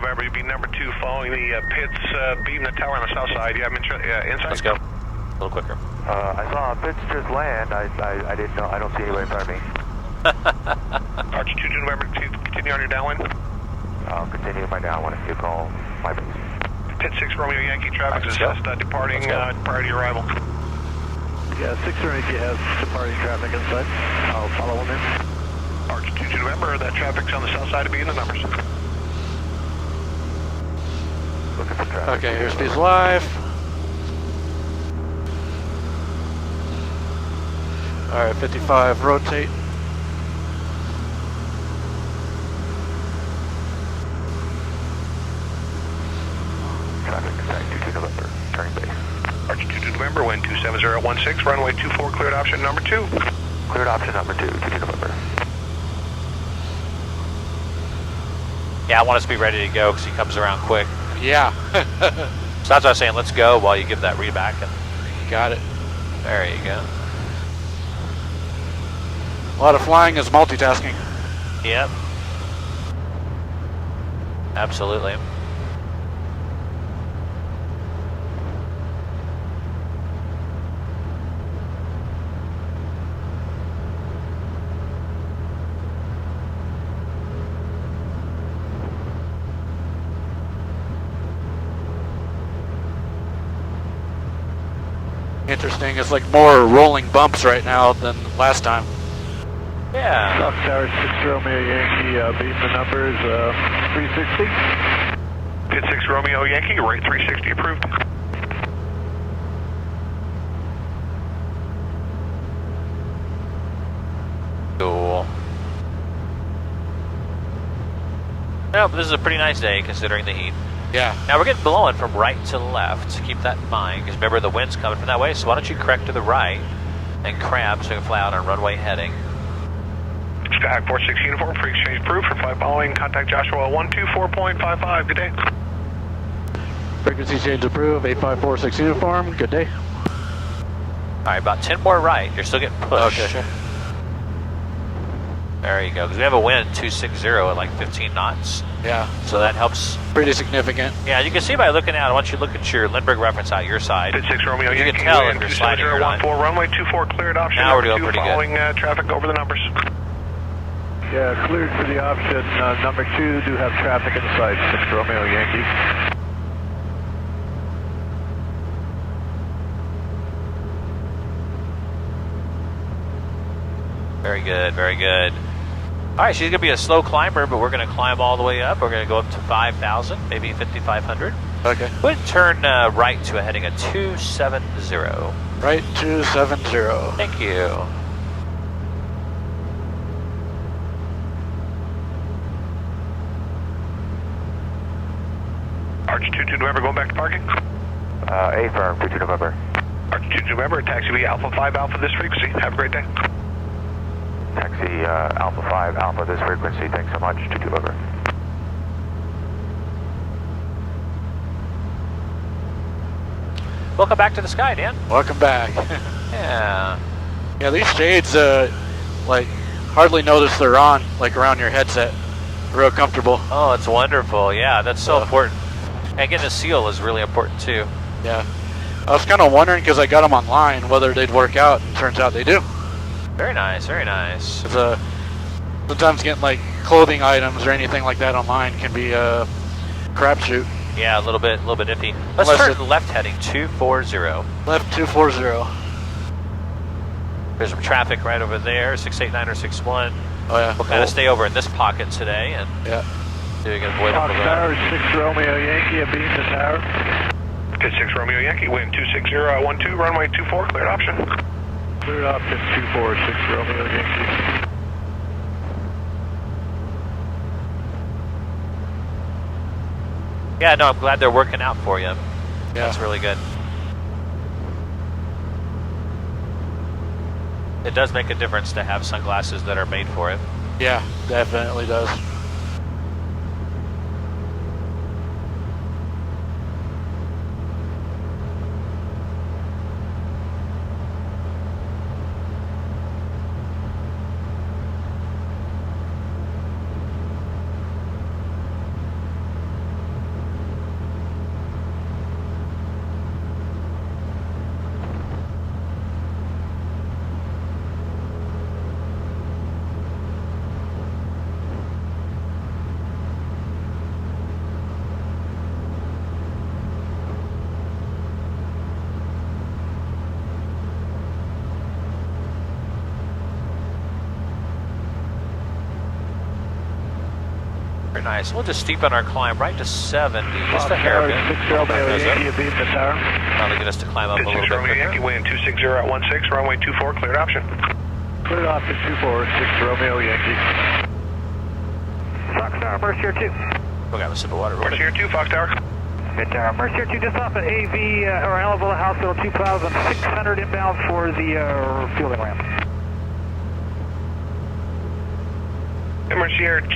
November, you'd be number 2 following the pits, beating the tower on the south side. You have inside? Let's go. A little quicker. I saw Pitts just land. I didn't know. I don't see anybody in front of me. Arch 2 November, continue on your downwind. I'll continue my downwind if you call my base. Pit 6 Romeo Yankee traffic is just departing prior to your arrival. Yeah, 6 Yankee has departing traffic inside. I'll follow him in. Arch 2 November, that traffic's on the south side of being the numbers. Looking for traffic. Okay, airspeed's live. Alright, 55, rotate. Traffic inside 22 November, turning base. Arch 22 November, wind 27016, runway 24, cleared option number 2. Cleared option number 2, 22 November. Yeah, I want us to be ready to go because he comes around quick. Yeah. So that's what I was saying, let's go while you give that read back. And Got it. there you go. A lot of flying is multitasking. Yep. Absolutely. Interesting. It's like more rolling bumps right now than last time. Yeah. South Tower 6 Romeo Yankee, beating the numbers, 360. Pit 6 Romeo Yankee, rate 360 approved. Cool. No, but this is a pretty nice day considering the heat. Yeah. Now we're getting blowing from right to left. Keep that in mind, because remember the wind's coming from that way, so why don't you correct to the right and crab so you can fly out on runway heading. Skyhawk 46 uniform, free exchange approved for flight following. Contact Joshua 124.55. Good day. Frequency change approved, 8546 uniform, good day. Alright, about 10 more right. You're still getting pushed. Okay, sure. There you go, because we have a wind 260 at like 15 knots. Yeah. So that helps. Pretty significant. Yeah, you can see by looking out, once you look at your Lindbergh reference out your side, Pit 6 Romeo you Yankee, can tell if wind you're sliding or not. 27014, runway 24, cleared option Now we're number doing 2 pretty good. following traffic over the numbers. Yeah, cleared for the option number 2, do have traffic inside 6 Romeo Yankee. Very good, very good. All right, she's going to be a slow climber, but we're going to climb all the way up. We're going to go up to 5,000, maybe 5,500. Okay. Go ahead and turn right to a heading of 270. Right 270. Thank you. Arch 22 November, going back to parking. A firm, 22 November. Arch 22 November, taxi be Alpha 5 Alpha this frequency. Have a great day. Taxi Alpha 5 Alpha this frequency. Thanks so much, 22 November. Welcome back to the sky, Dan. Welcome back. Yeah. Yeah, these shades, like, hardly notice they're on, like around your headset. Real comfortable. Oh, it's wonderful. Yeah, that's so important. And getting a seal is really important too. Yeah. I was kind of wondering, because I got them online, whether they'd work out, and turns out they do. Very nice, very nice. It's, sometimes getting, like, clothing items or anything like that online can be a crapshoot. Yeah, a little bit iffy. Let's Unless turn left heading 240. Left 240. There's some traffic right over there, 689 or 61. Oh, yeah. We'll kind of stay over in this pocket today and Yeah. see if we can avoid Fox them. Tower 6 Romeo Yankee, beating the tower. Pit 6 Romeo Yankee, wind 26012, runway 24, cleared option. Cleared option 246 Romeo Yankee. Yeah, no, I'm glad they're working out for you. Yeah. That's really good. It does make a difference to have sunglasses that are made for it. Yeah, definitely does. Very nice. We'll just steepen our climb right to 70, just a hair bit. 6 Romeo Yankee, you beat the tower. That'll get us to climb up a little 6 bit Romeo quicker. Yankee, wind 260 at 16, runway 24, cleared option. Cleared option 24, 6 Romeo Yankee. Fox Tower, Mercier 2. We'll grab a sip of water. Real quick. Mercier 2, Fox Tower. Good tower. Mercier 2 just off at AV, or Alabama Hospital 2600 inbound for the fielding ramp. Mercier 2,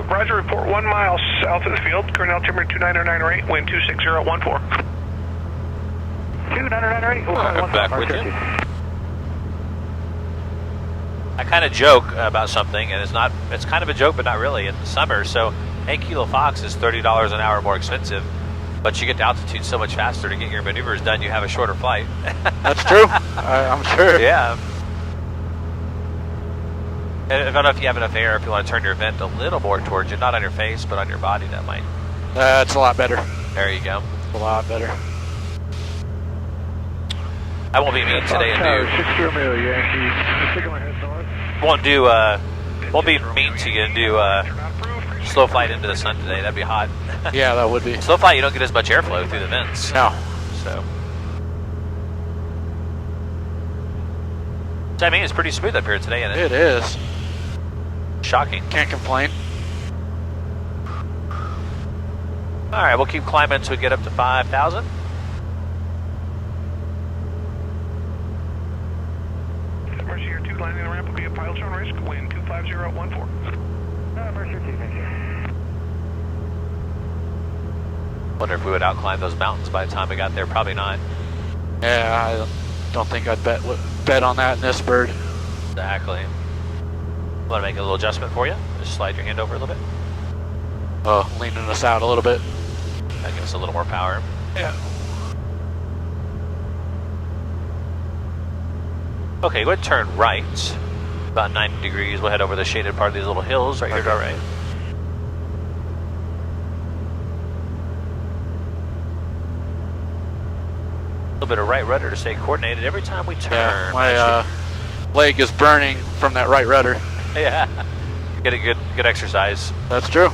Roger, report 1 mile south of the field, current altimeter 2909 rate, wind 260 at 14. 2909 rate, I'm back with you. I kind of joke about something, and it's kind of a joke, but not really, in the summer. So 8 Kilo Fox is $30 an hour more expensive, but you get to altitude so much faster to get your maneuvers done, you have a shorter flight. That's true. I'm sure. Yeah. And I don't know if you have enough air, if you want to turn your vent a little more towards you, not on your face, but on your body, that might. That's a lot better. There you go. A lot better. I won't be mean today and do. 6 Romeo Yankee, sticking my head north. Won't be mean to you and do slow flight into the sun today. That'd be hot. Yeah, that would be. Slow flight, you don't get as much airflow through the vents. No. So I mean, it's pretty smooth up here today, isn't it? It is. Shocking. Can't complain. All right, we'll keep climbing until we get up to 5,000. Mercier 2, landing the ramp will be a pilot's own risk, wind 250 at 14. Mercier 2, thank you. Wonder if we would outclimb those mountains by the time we got there. Probably not. Yeah, I don't think I'd bet on that in this bird. Exactly. Want to make a little adjustment for you? Just slide your hand over a little bit. Oh, leaning us out a little bit. That gives us a little more power. Yeah. Okay, go ahead and turn right. About 90 degrees. We'll head over the shaded part of these little hills right here to our right. A little bit of right rudder to stay coordinated every time we turn. Yeah, my leg is burning from that right rudder. Yeah. Get a good exercise. That's true.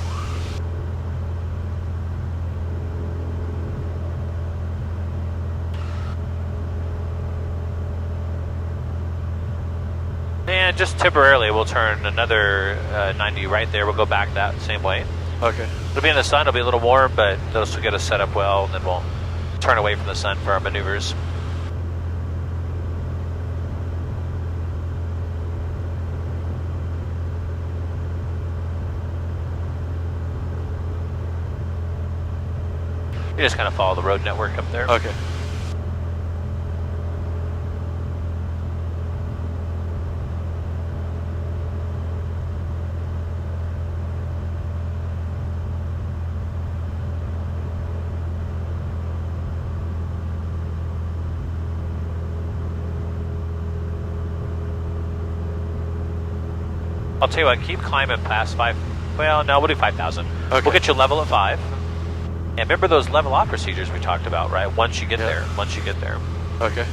And just temporarily, we'll turn another 90 right there. We'll go back that same way. Okay. It'll be in the sun. It'll be a little warm, but those will get us set up well, and then we'll turn away from the sun for our maneuvers. You just kind of follow the road network up there. Okay. I'll tell you what, keep climbing past 5. Well, no, we'll do 5,000. Okay. We'll get you level at 5. And remember those level off procedures we talked about, right? Once you get there. Once you get there. Okay.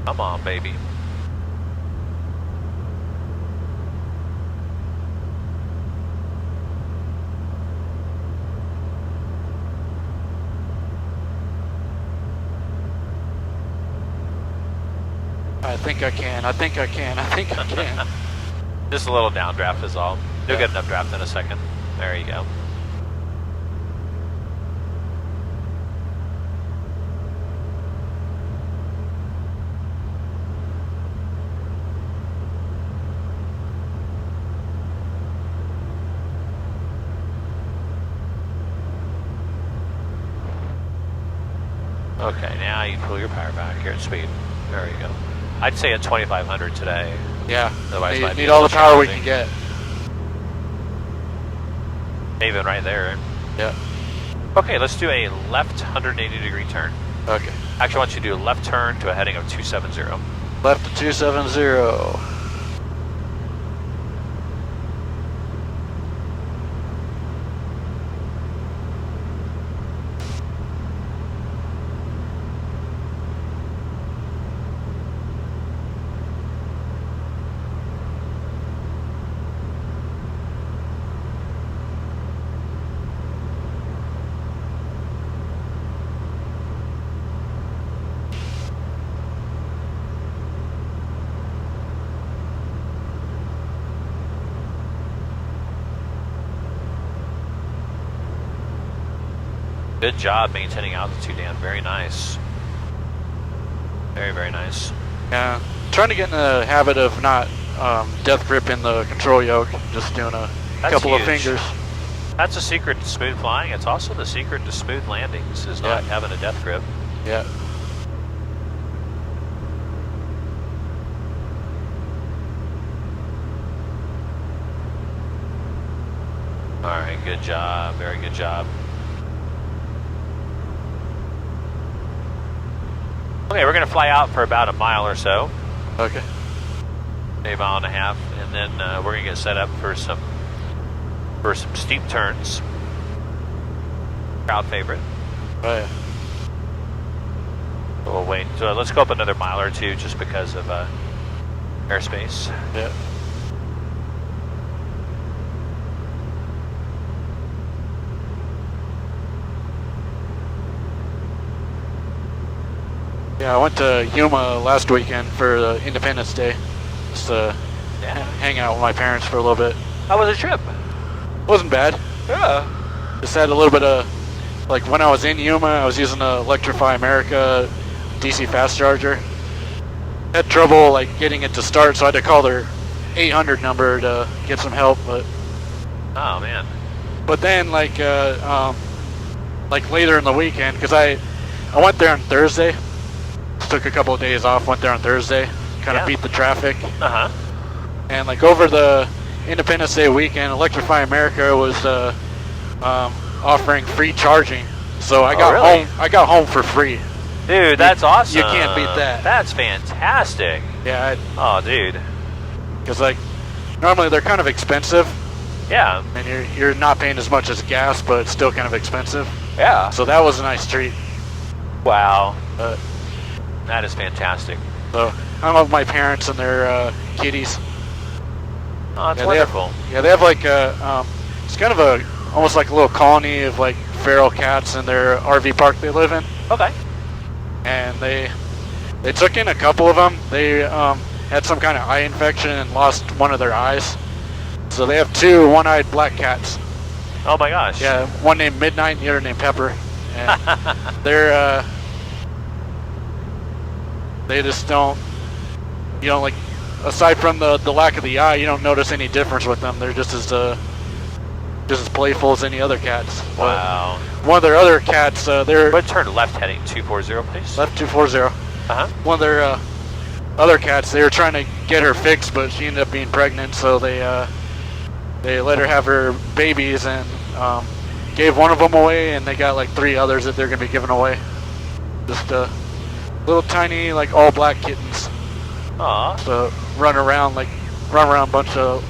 Come on, baby. I think I can. I think I can. I think I can. Just a little downdraft is all. You'll get an updraft in a second. There you go. Okay, now you pull your power back here at speed. There you go. I'd say at 2,500 today. Yeah. Otherwise, might be Need a all the little power we challenging. can get. Even right there. Yeah. Okay, let's do a left 180 degree turn. Okay. Actually, I want you to do a left turn to a heading of 270. Left to 270. Good job maintaining altitude, Dan. Very nice. Very, very nice. Yeah, trying to get in the habit of not death gripping the control yoke, just doing a couple of fingers. That's the secret to smooth flying. It's also the secret to smooth landings, is not having a death grip. Yeah. All right, good job. Very good job. Okay, we're going to fly out for about a mile or so. Okay. A mile and a half, and then we're going to get set up for some steep turns. Crowd favorite. Oh, yeah. So we'll wait. So let's go up another mile or two just because of airspace. Yeah. Yeah, I went to Yuma last weekend for Independence Day. Just hang out with my parents for a little bit. How was the trip? Wasn't bad. Yeah. Just had a little bit of, like when I was in Yuma, I was using the Electrify America DC fast charger. Had trouble like getting it to start, so I had to call their 800 number to get some help. But oh man. But then like later in the weekend, because I went there on Thursday. Took a couple of days off, went there on Thursday, kind of beat the traffic. And like over the Independence Day weekend, Electrify America was offering free charging, so I got home. I got home for free. Dude, that's awesome. You can't beat that. That's fantastic. Yeah. Oh, dude. Because like normally they're kind of expensive. Yeah. And you're not paying as much as gas, but it's still kind of expensive. Yeah. So that was a nice treat. Wow. That is fantastic. So I'm with my parents and their kitties. Oh, that's wonderful. They have like it's kind of almost like a little colony of like feral cats in their RV park they live in. Okay. And they took in a couple of them. They had some kind of eye infection and lost one of their eyes. So they have two one-eyed black cats. Oh my gosh. Yeah, one named Midnight and the other named Pepper. And they're they just don't, like, aside from the lack of the eye, you don't notice any difference with them. They're just as playful as any other cats. Wow. One of their other cats, they're... But turn left heading 240, please. Left 240. One of their other cats, they were trying to get her fixed, but she ended up being pregnant, so they let her have her babies and gave one of them away, and they got like 3 others that they're going to be giving away. Just little tiny, like all black kittens. Aww. So run around a bunch of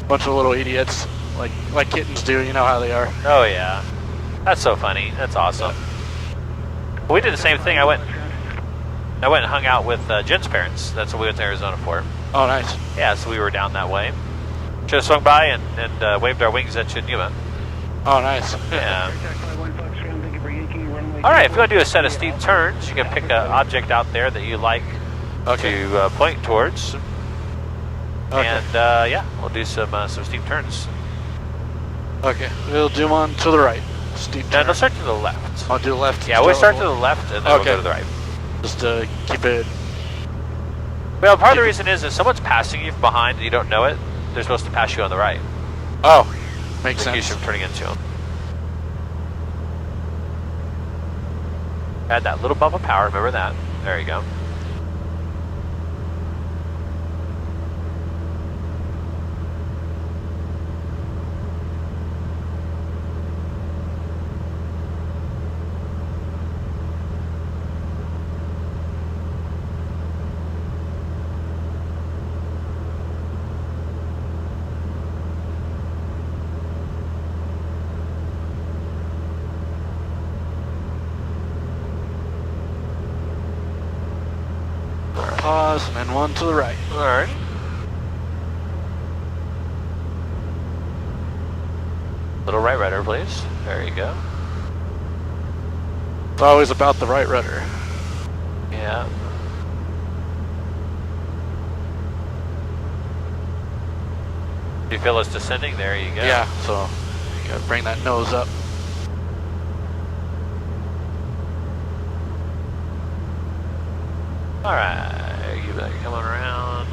little idiots, like kittens do. You know how they are. Oh yeah, that's so funny. That's awesome. Well, we did the same thing. I went and hung out with Jen's parents. That's what we went to Arizona for. Oh, nice. Yeah, so we were down that way. Should have swung by and waved our wings at you in Yuma. Oh, nice. Yeah. All right, if you want to do a set of steep turns, you can pick an object out there that you like to point towards. Okay. And yeah, we'll do some steep turns. Okay, we'll do one to the right. Steep turn. No, let's start to the left. I'll do the left. Yeah, we'll start to the left and then we'll go to the right. Just to keep it... Well, part of the reason is if someone's passing you from behind and you don't know it, they're supposed to pass you on the right. Oh, makes sense. You should be turning into them. Add that little bump of power, remember that. There you go. Pause, and then one to the right. All right. Little right rudder, please. There you go. It's always about the right rudder. Yeah. You feel it's descending? There you go. Yeah, so you gotta bring that nose up. All right, you better come on around.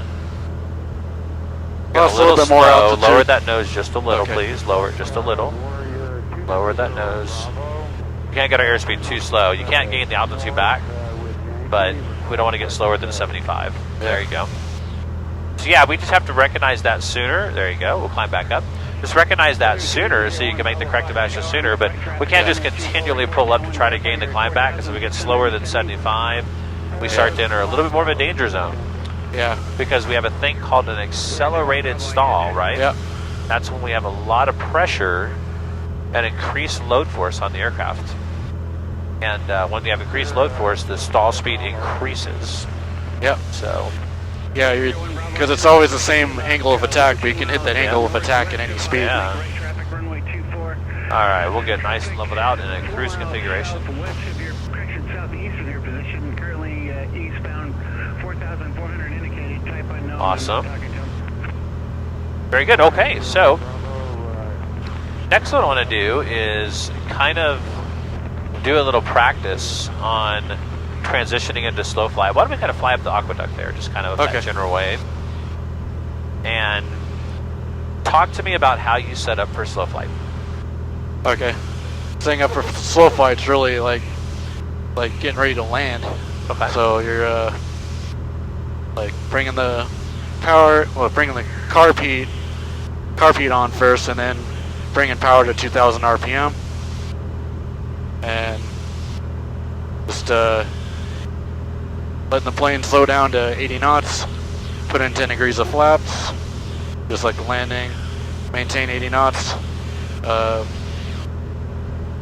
Well, Got a little bit more slow. altitude. Lower that nose just a little, Okay. please. Lower it just a little. Lower that nose. You can't get our airspeed too slow. You can't gain the altitude back, but we don't want to get slower than 75. There you go. So yeah, we just have to recognize that sooner. There you go. We'll climb back up. Just recognize that sooner so you can make the corrective action sooner, but we can't just continually pull up to try to gain the climb back, because if we get slower than 75, we start to enter a little bit more of a danger zone. Yeah. Because we have a thing called an accelerated stall, right? Yep. That's when we have a lot of pressure and increased load force on the aircraft. And when we have increased load force, the stall speed increases. Yep. So, Yeah, because it's always the same angle of attack, but you can hit that angle of attack at any speed. yeah. Traffic runway 24. All right, we'll get nice and leveled out in a cruise configuration. West of your correction, southeast of your position, currently eastbound 4,400 indicated, type unknown. Awesome. Very good. Okay, so next what I want to do is kind of do a little practice on transitioning into slow flight. Why don't we kind of fly up the aqueduct there, just kind of that general wave, and talk to me about how you set up for slow flight. Okay. Setting up for slow flight's really like getting ready to land. Okay. So you're like bringing the power, bringing the carb heat on first, and then bringing power to 2,000 RPM, and just letting the plane slow down to 80 knots, put in 10 degrees of flaps, just like the landing, maintain 80 knots,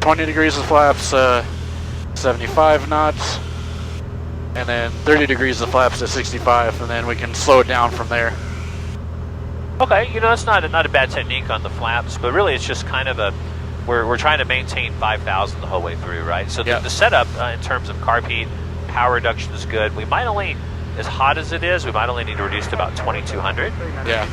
20 degrees of flaps, 75 knots, and then 30 degrees of flaps to 65, and then we can slow it down from there. Okay, you know, it's not a bad technique on the flaps, but really it's just kind of we're trying to maintain 5,000 the whole way through, right? So the setup in terms of carb heat, power reduction is good. We might only, as hot as it is, we might only need to reduce to about 2,200. Yeah.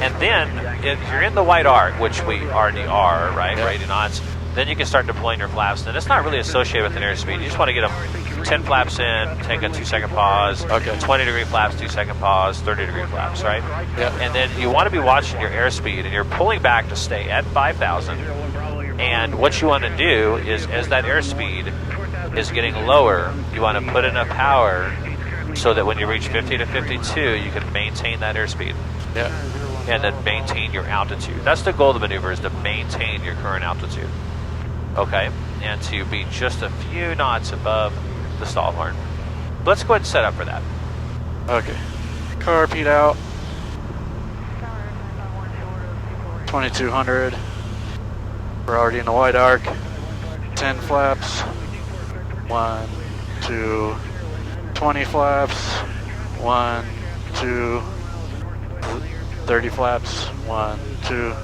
And then if you're in the white arc, which we already are, right, 80 knots, then you can start deploying your flaps. And it's not really associated with an airspeed. You just want to get them 10 flaps in, take a 2-second pause, 20 degree flaps, 2-second pause, 30 degree flaps, right? Yeah. And then you want to be watching your airspeed, and you're pulling back to stay at 5,000. And what you want to do is, as that airspeed is getting lower, you want to put enough power so that when you reach 50 to 52, you can maintain that airspeed. Yeah. And then maintain your altitude. That's the goal of the maneuver, is to maintain your current altitude. Okay? And to be just a few knots above the stall horn. Let's go ahead and set up for that. Okay. Carb heat out. 2,200. We're already in the wide arc. 10 flaps. 1, 2, 20 flaps. 1, 2, 30 flaps. 1, 2.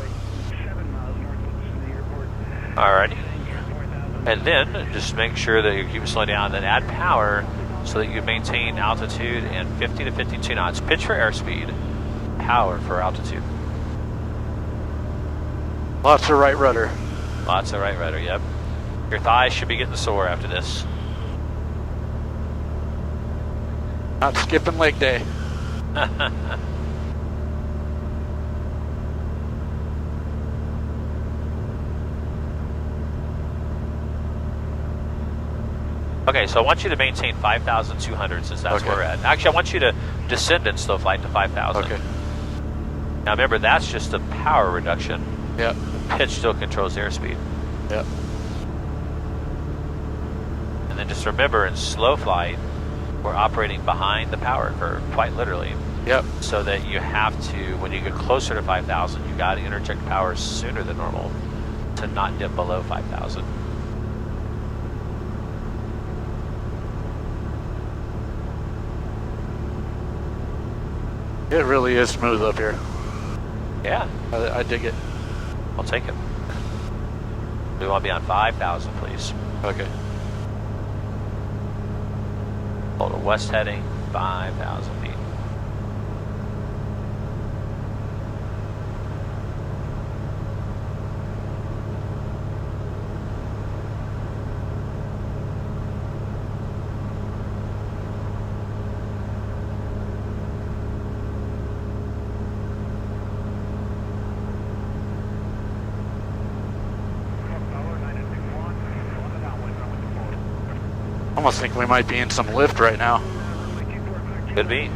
Alrighty. And then just make sure that you keep slowing down, then add power so that you maintain altitude and 50 to 52 knots. Pitch for airspeed, power for altitude. Lots of right rudder. Lots of right rudder, yep. Your thighs should be getting sore after this. Not skipping leg day. Okay, so I want you to maintain 5,200 since that's where we're at. Actually, I want you to descend in slow flight to 5,000. Okay. Now remember, that's just a power reduction. Yep. Pitch still controls airspeed. Yep. And then just remember, in slow flight, we're operating behind the power curve, quite literally. Yep. So that you have to, when you get closer to 5,000, you got to interject power sooner than normal to not dip below 5,000. It really is smooth up here. Yeah. I dig it. I'll take it. We want to be on 5,000, please. Okay. Hold a west heading, 5,000 feet. almost think we might be in some lift right now. Could be.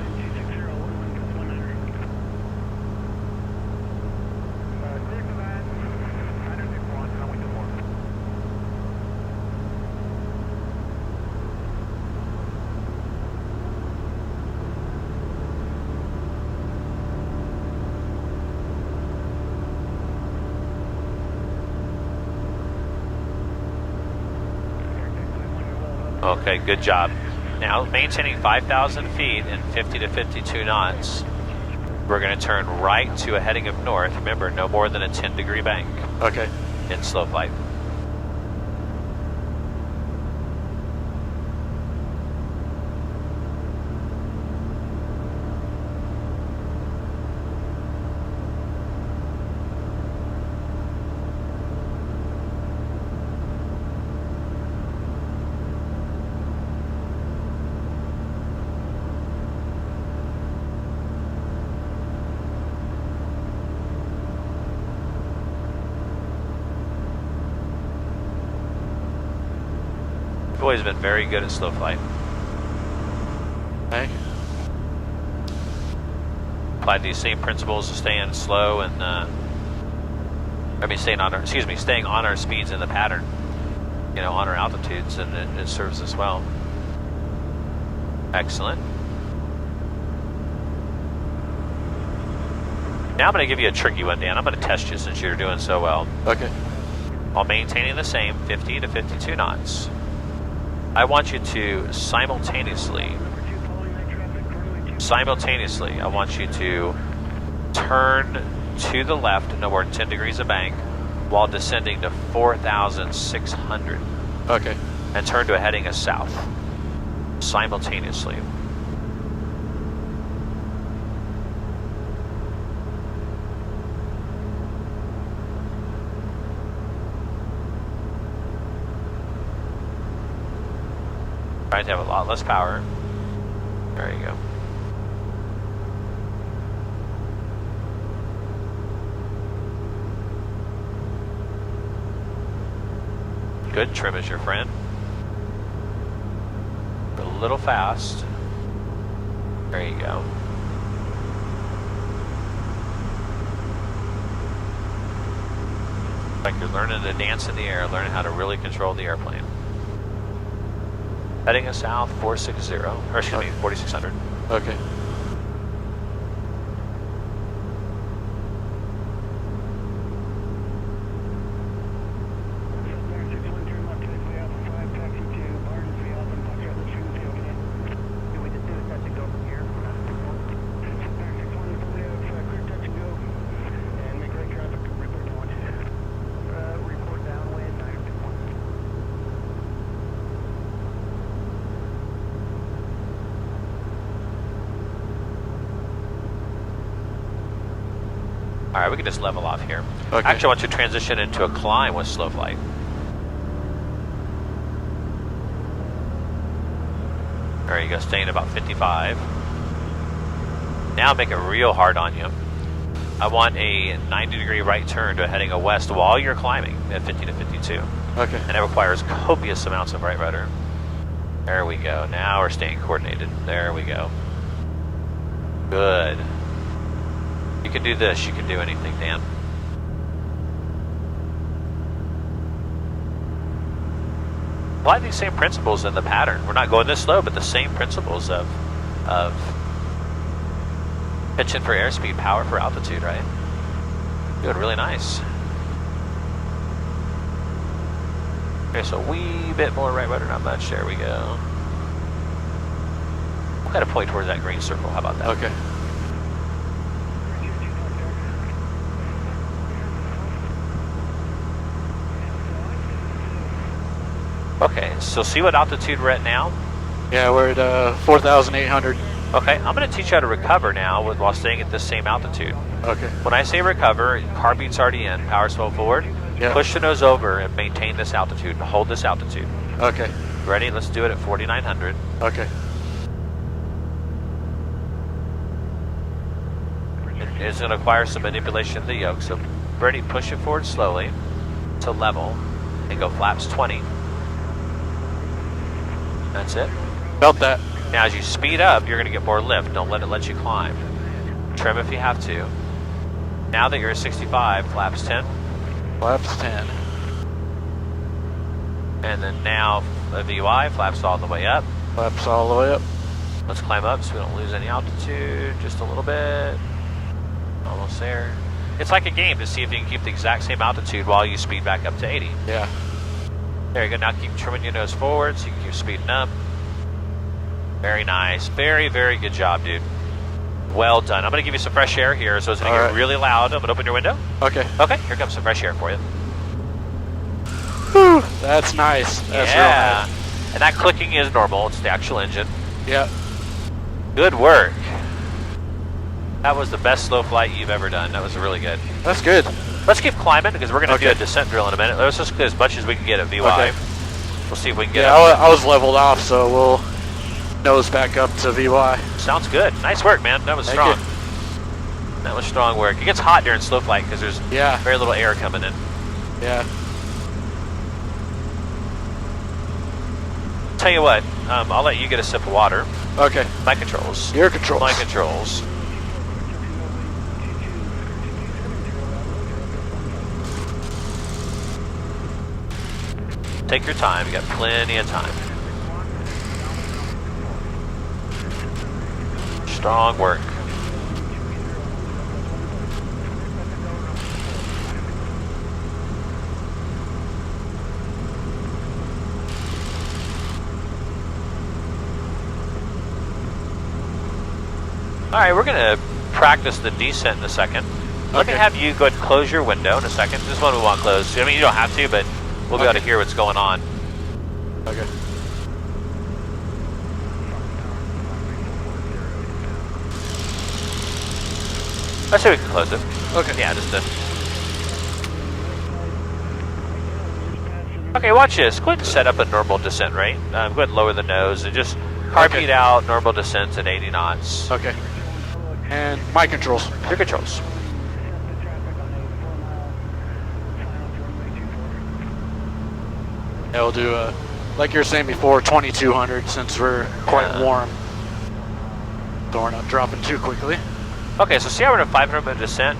Okay, good job. Now, maintaining 5,000 feet and 50 to 52 knots, we're going to turn right to a heading of north. Remember, no more than a 10-degree bank. Okay. In slow flight. You've always been very good at slow flight. Okay. Applied these same principles of staying slow and staying on our speeds in the pattern, on our altitudes, and it serves us well. Excellent. Now I'm going to give you a tricky one, Dan. I'm going to test you since you're doing so well. Okay. While maintaining the same 50 to 52 knots. I want you to simultaneously, I want you to turn to the left, no more than 10 degrees of bank, while descending to 4,600. Okay. And turn to a heading of south, simultaneously. Trying to have a lot less power. There you go. Good, trim is your friend. A little fast. There you go. Like you're learning to dance in the air, learning how to really control the airplane. Heading us south, 460, or excuse me, 4600. Okay. All right, we can just level off here. Okay. Actually, I want you to transition into a climb with slow flight. There you go, staying about 55. Now make it real hard on you. I want a 90-degree right turn to a heading of west while you're climbing at 50 to 52. Okay. And it requires copious amounts of right rudder. There we go. Now we're staying coordinated. There we go. Good. You can do this. You can do anything, Dan. Apply these same principles in the pattern. We're not going this slow, but the same principles of pitching for airspeed, power for altitude, right? Doing really nice. Okay, so a wee bit more right rudder, not much. There we go. We'll kind of point towards that green circle. How about that? Okay. Okay, so see what altitude we're at now? Yeah, we're at 4,800. Okay, I'm going to teach you how to recover now while staying at this same altitude. Okay. When I say recover, carbine's already in, power's full forward. Yeah. Push the nose over and maintain this altitude and hold this altitude. Okay. Ready? Let's do it at 4,900. Okay. It's going to require some manipulation of the yoke, so ready, push it forward slowly to level and go flaps 20. That's it. Felt that. Now as you speed up, you're going to get more lift. Don't let it let you climb. Trim if you have to. Now that you're at 65, flaps 10. Flaps 10. And then now a VY, flaps all the way up. Flaps all the way up. Let's climb up so we don't lose any altitude. Just a little bit. Almost there. It's like a game to see if you can keep the exact same altitude while you speed back up to 80. Yeah. There you go. Now keep trimming your nose forward so you can keep speeding up. Very nice. Very, very good job, dude. Well done. I'm going to give you some fresh air here, so it's going to get really loud. I'm going to open your window. Okay. Okay, here comes some fresh air for you. Whew, that's nice. That's real nice. And that clicking is normal. It's the actual engine. Yeah. Good work. That was the best slow flight you've ever done. That was really good. That's good. Let's keep climbing because we're going to do a descent drill in a minute. Let's just get as much as we can get at VY. Okay. We'll see if we can get up. I was leveled off, so we'll nose back up to VY. Sounds good. Nice work, man. That was strong. That was strong work. It gets hot during slow flight because there's very little air coming in. Yeah. Tell you what, I'll let you get a sip of water. Okay. My controls. Your controls. My controls. Take your time. You got plenty of time. Strong work. All right, we're going to practice the descent in a second. Let me have you go ahead and close your window in a second. This one we want closed. I mean, you don't have to, but we'll be able to hear what's going on. Okay. Let's see if we can close it. Okay. Yeah, just Okay, watch this. Go ahead and set up a normal descent rate. Go ahead and lower the nose and just carpet out normal descents at 80 knots. Okay. And my controls. Your controls. Yeah, we'll do, like you were saying before, 2200 since we're quite warm. So we're not dropping too quickly. Okay, so see how we're at a 500 descent?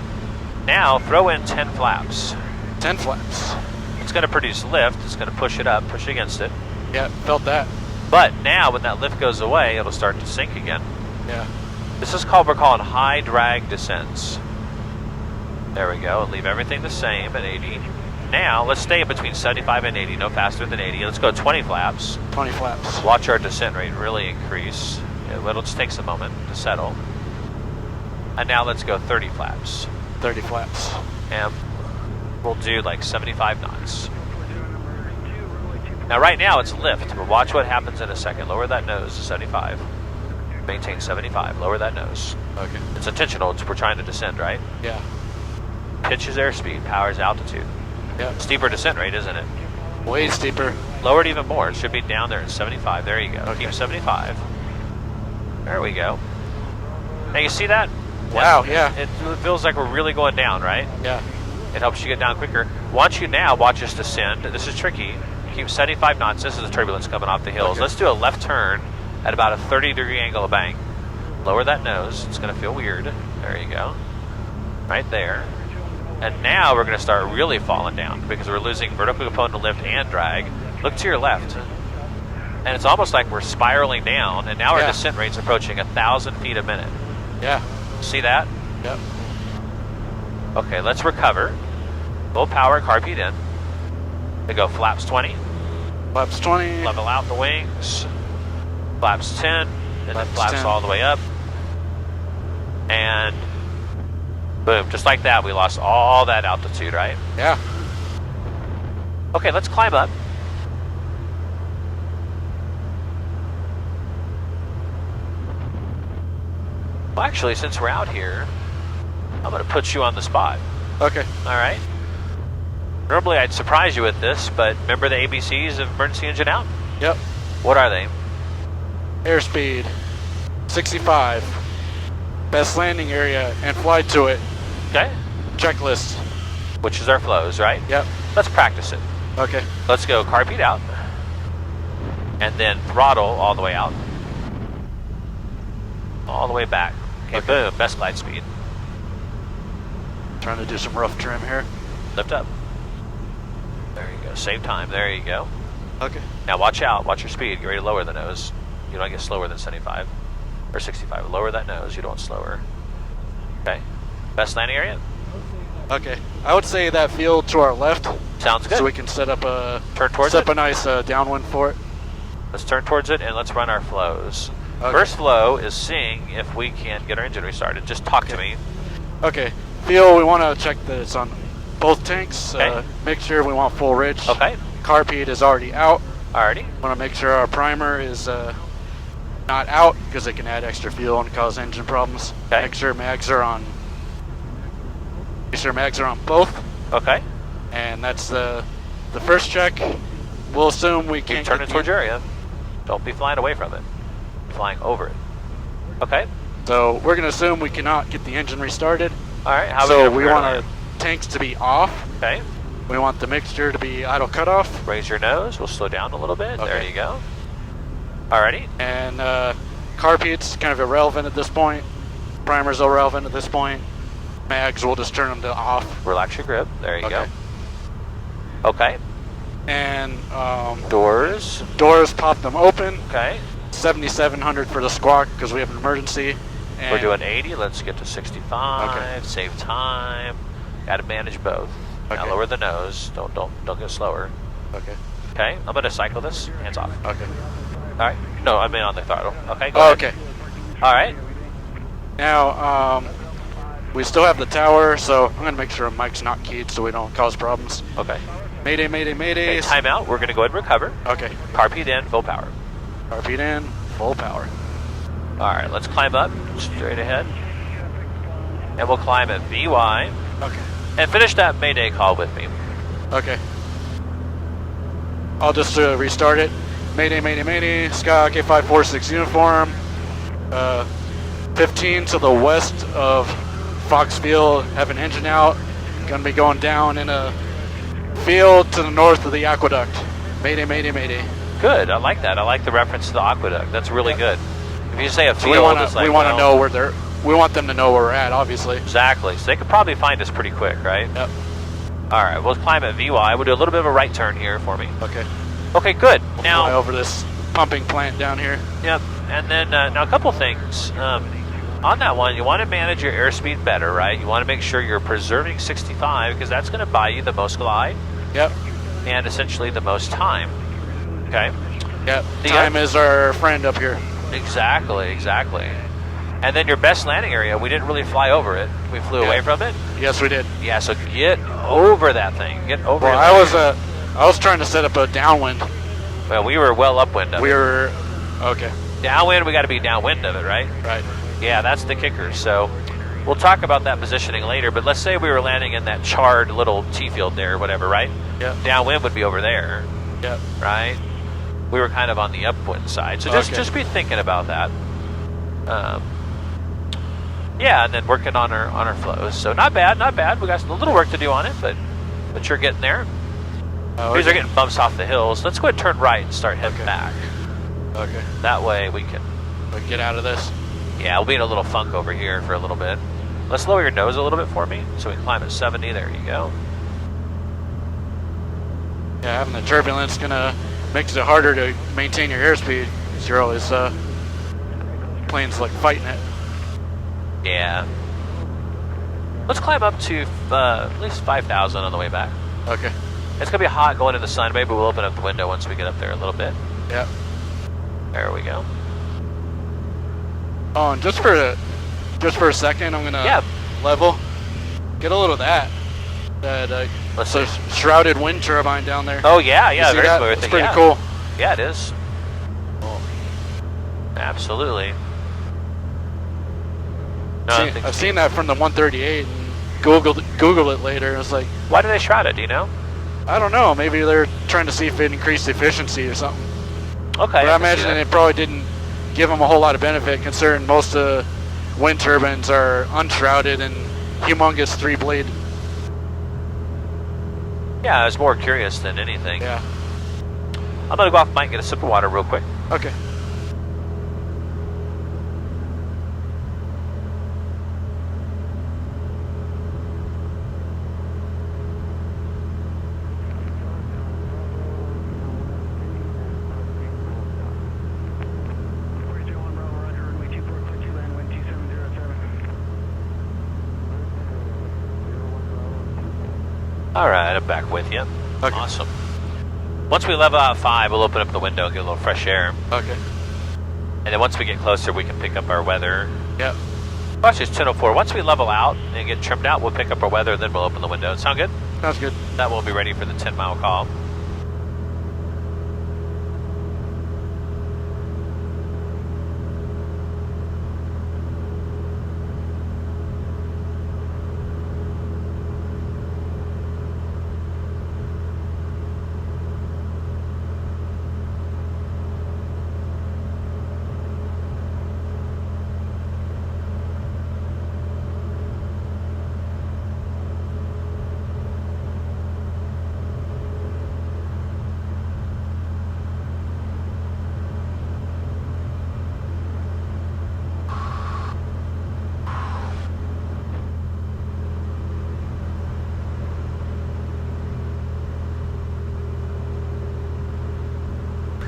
Now throw in 10 flaps. 10 flaps. It's going to produce lift. It's going to push it up, push against it. Yeah, felt that. But now when that lift goes away, it'll start to sink again. Yeah. This is called, we're calling high drag descents. There we go. Leave everything the same at 80. Now, let's stay between 75 and 80, no faster than 80. Let's go 20 flaps. 20 flaps. Watch our descent rate really increase. It'll just take a moment to settle. And now let's go 30 flaps. 30 flaps. And we'll do like 75 knots. Now right now it's lift, but watch what happens in a second. Lower that nose to 75. Maintain 75, lower that nose. Okay. It's intentional, we're trying to descend, right? Yeah. Pitches airspeed, powers altitude. Yeah. Steeper descent rate, isn't it? Way steeper. Lower it even more, it should be down there at 75. There you go, Okay. Keep 75. There we go. Now you see that? Wow, yeah. It feels like we're really going down, right? Yeah. It helps you get down quicker. Once you now watch us descend, this is tricky. Keep 75 knots. This is the turbulence coming off the hills. Okay. Let's do a left turn at about a 30-degree angle of bank. Lower that nose. It's going to feel weird. There you go. Right there. And now we're going to start really falling down because we're losing vertical component of lift and drag. Look to your left. And it's almost like we're spiraling down, and now our descent rate's approaching 1,000 feet a minute. Yeah. See that? Yep. Okay, let's recover. Full power, carpet in. They go flaps 20. Flaps 20. Level out the wings. Flaps 10. And then flaps 10. all the way up. And boom, just like that, we lost all that altitude, right? Yeah. Okay, let's climb up. Well, actually, since we're out here, I'm going to put you on the spot. Okay. All right. Normally, I'd surprise you with this, but remember the ABCs of emergency engine out? Yep. What are they? Airspeed 65. Best landing area and fly to it. Okay. Checklist. Which is our flows, right? Yep. Let's practice it. Okay. Let's go carpet out. and then throttle all the way out. All the way back. Okay, boom, best glide speed. Trying to do some rough trim here. Lift up. There you go, save time, there you go. Okay. Now watch out, watch your speed, get ready to lower the nose. You don't want to get slower than 75, or 65. Lower that nose, you don't want slower. Okay, best landing area? Okay, I would say that field to our left. Sounds good. So we can set up a nice downwind for it. Let's turn towards it and let's run our flows. Okay. First flow is seeing if we can get our engine restarted. Just talk to me. Okay, fuel, we want to check that it's on both tanks. Okay. Make sure we want full rich. Okay. Carb heat is already out. Alrighty. Want to make sure our primer is not out because it can add extra fuel and cause engine problems. Okay. Make sure mags are on. Make sure mags are on both. Okay. And that's the first check. We'll assume we can't. Keep turning towards your area. Don't be flying away from it. Flying over it. Okay. So we're going to assume we cannot get the engine restarted. All right. How so we we want our tanks to be off. Okay. We want the mixture to be idle cutoff. Raise your nose. We'll slow down a little bit. Okay. There you go. Alrighty. And carb heat's kind of irrelevant at this point. Primer's irrelevant at this point. Mags, we'll just turn them to off. Relax your grip. There you go. Okay. And doors. Doors, pop them open. Okay. 7,700 for the squawk because we have an emergency. And we're doing 80. Let's get to 65. Okay. Save time. Got to manage both. Okay. Now lower the nose. Don't go slower. Okay. Okay. I'm gonna cycle this. Hands off. Okay. All right. No, I mean on the throttle. Okay. Go ahead. Okay. All right. Now we still have the tower, so I'm gonna make sure Mike's not keyed so we don't cause problems. Okay. Mayday, mayday, mayday. Okay, time out. We're gonna go ahead and recover. Okay. Carb heat in. Full power. Carb heat in. Full power. All right. Let's climb up straight ahead, and we'll climb at VY. Okay. And finish that Mayday call with me. Okay. I'll just restart it. Mayday, mayday, mayday. Sky K546 uniform. 15 to the west of Fox Field. Have an engine out. Gonna be going down in a field to the north of the aqueduct. Mayday, mayday, mayday. Good. I like that. I like the reference to the aqueduct. That's really good. If you say a field, So we want well, to know where they're. We want them to know where we're at, obviously. Exactly. So they could probably find us pretty quick, right? Yep. All right. We'll climb at VY. We'll do a little bit of a right turn here for me. Okay. Okay. Good. We'll Now fly over this pumping plant down here. Yep. And then now a couple things. On that one, you want to manage your airspeed better, right? You want to make sure you're preserving 65 because that's going to buy you the most glide. Yep. And essentially the most time. Okay. Yep. Time is our friend up here. Exactly. And then your best landing area, we didn't really fly over it. We flew away from it. Yes, we did. Yeah, so get over that thing. Get over it. I was trying to set up a downwind. Well, we were well upwind of it. We were okay. Downwind, we got to be downwind of it, right? Right. Yeah, that's the kicker. So we'll talk about that positioning later, but let's say we were landing in that charred little T field there or whatever, right? Yeah. Downwind would be over there. Yep. Right? We were kind of on the upwind side. So just be thinking about that. Yeah, and then working on our flows. So not bad. We got a little work to do on it, but you're getting there. These are getting bumps off the hills. Let's go ahead and turn right and start heading back. Okay. That way we can get out of this. Yeah, we'll be in a little funk over here for a little bit. Let's lower your nose a little bit for me so we can climb at 70. There you go. Yeah, having the turbulence makes it harder to maintain your airspeed because you're always planes like fighting it. Yeah. Let's climb up to at least 5,000 on the way back. Okay. It's gonna be hot going in the sun. Maybe we'll open up the window once we get up there a little bit. Yep. There we go. Oh, and just for a second, I'm gonna level. Get a little of that. Let's see. Shrouded wind turbine down there. Oh yeah, very that? smooth. It's pretty cool. Yeah, it is. Cool. Absolutely. No, I've seen that from the 138 and Googled it later. It's like, why do they shroud it? Do you know? I don't know. Maybe they're trying to see if it increased efficiency or something. Okay. But I imagine it probably didn't give them a whole lot of benefit, considering most wind turbines are unshrouded and humongous 3-blade. Yeah, I was more curious than anything. Yeah. I'm gonna go off mic and get a sip of water real quick. Okay. All right, I'm back with you. Okay. Awesome. Once we level out 5, we'll open up the window and get a little fresh air. Okay. And then once we get closer, we can pick up our weather. Yep. Actually, it's 10:04. Once we level out and get trimmed out, we'll pick up our weather, then we'll open the window. Sound good? Sounds good. That will be ready for the 10-mile call.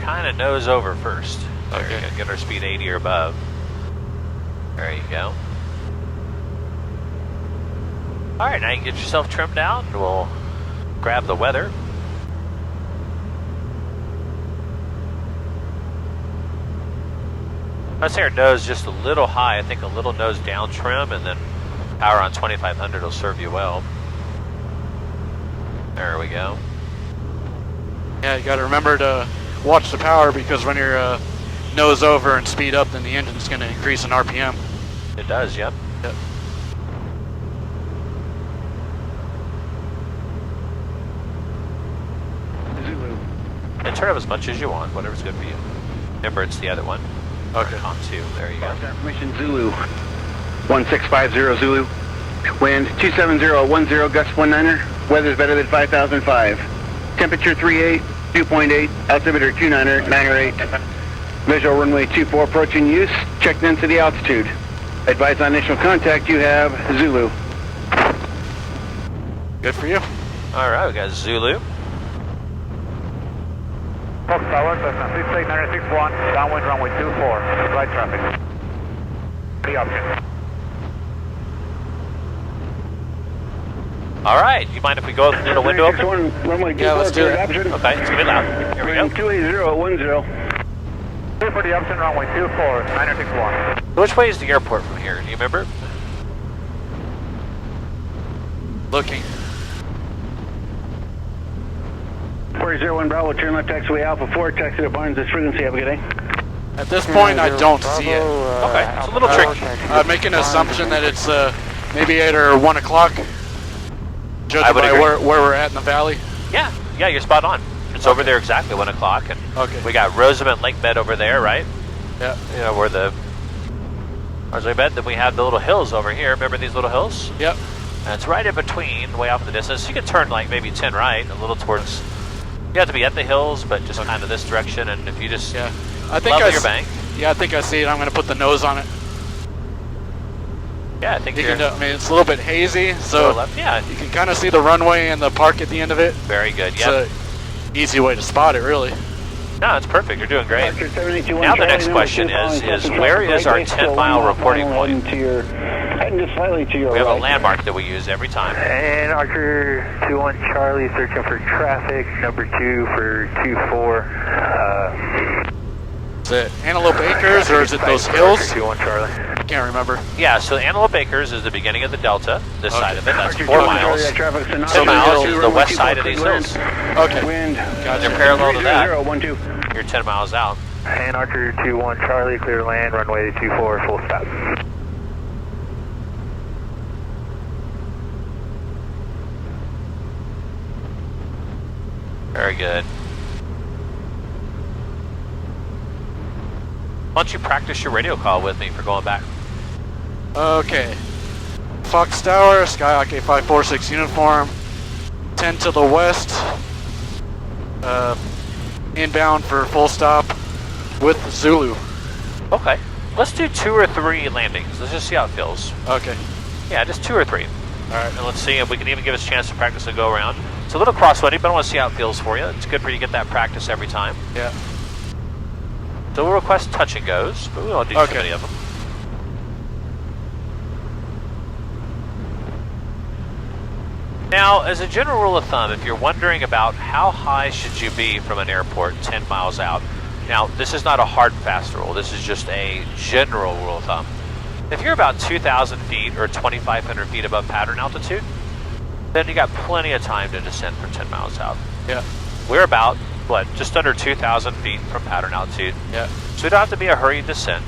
Kind of nose over first. There Okay. you go. Get our speed 80 or above. There you go. All right, now you can get yourself trimmed out, and we'll grab the weather. I'd say our nose just a little high. I think a little nose down trim, and then power on 2500 will serve you well. There we go. Yeah, you got to remember to watch the power, because when you're nose over and speed up, then the engine's going to increase in RPM. It does, yep. Yep. And turn up as much as you want, whatever's good for you. Remember, it's the other one. Okay. On 2, there you go. Information Zulu, 1650 Zulu, wind 27010, gust 19er, weather's better than 5005, temperature 38, dew point 8, altimeter 29er, 9er 8, visual runway 24 approaching use, check density altitude, advise on initial contact, you have Zulu. Good for you. All right, we got Zulu. Fox Tower, Cessna 68961, downwind runway 24, right traffic. The option. All right, you mind if we go through the window open? Runway Yeah, let's do it. option. Okay, it's gonna be loud. Here we go. Wind 28010. Clear for the option, runway 24, 961. Which way is the airport from here? Do you remember? Looking. 401 Bravo, turn left taxiway Alpha 4, taxi to Barnes, this frequency, have a good day. At this point, I don't see it. Okay, it's a little tricky. I'm making an assumption that it's maybe 8 or 1 o'clock, I judging would by agree. where we're at in the valley. Yeah, you're spot on. It's over there exactly 1 o'clock, and Okay. we got Rosamond Lake Bed over there, right? Yeah. You know where the Rosamond Bed. Then we have the little hills over here. Remember these little hills? Yep. And it's right in between, way off in the distance. You can turn like maybe 10 right, a little towards. You have to be at the hills, but just kind of this direction. And if you just Yeah. I think level I your s- bank, Yeah, I think I see it. I'm going to put the nose on it. yeah, I think You you're. can, I mean, it's a little bit hazy, go so left. Yeah, you can kind of see the runway and the park at the end of it. very good. It's Yep. a easy way to spot it, really. No, it's perfect. You're doing great. Archer 7821, Now the Charlie, next number question 2, is following where Cessna is our right base, 10-mile still reporting final point? To your, heading just slightly to your We have a right. landmark that we use every time. And Archer 21 Charlie searching for traffic, number 2 for 24. Is it Antelope Acres or is it those hills? 21 Charlie. I can't remember. Yeah, so Antelope Acres is the beginning of the delta, this Okay. side of it. That's Archer 4 21 Charlie, miles. that traffic's an 10 miles option, is the runway west 24, side of these clear hills. Okay. Wind. They're parallel to that. 3012. You're 10 miles out. And Archer 21 Charlie, clear to land, runway 24, full stop. Very good. Why don't you practice your radio call with me for going back? Okay. Fox Tower, Skyhawk A546 uniform. 10 to the west. inbound for full stop with Zulu. Okay. Let's do 2 or 3 landings. Let's just see how it feels. Okay. Yeah, just 2 or 3. All right. And let's see if we can even give us a chance to practice a go around. It's a little crosswindy, but I want to see how it feels for you. It's good for you to get that practice every time. Yeah. So we'll request touch and goes, but we won't do too many of them. Now, as a general rule of thumb, if you're wondering about how high should you be from an airport 10 miles out, now this is not a hard and fast rule, this is just a general rule of thumb. If you're about 2,000 feet or 2,500 feet above pattern altitude, then you got plenty of time to descend from 10 miles out. Yeah. We're about, what, just under 2,000 feet from pattern altitude. Yeah. So we don't have to be a hurried descent.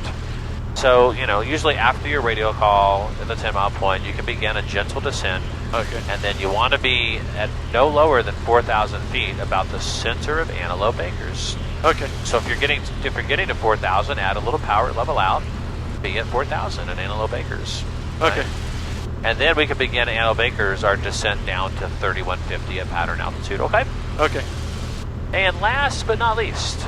So, you know, usually after your radio call at the 10 mile point, you can begin a gentle descent. Okay. And then you want to be at no lower than 4,000 feet, about the center of Antelope Acres. Okay. So if you're getting to 4,000, add a little power, level out, be at 4,000 in Antelope Acres. Okay. Right? And then we can begin Antelope Acres, our descent down to 3,150 at pattern altitude. Okay. Okay. And last but not least,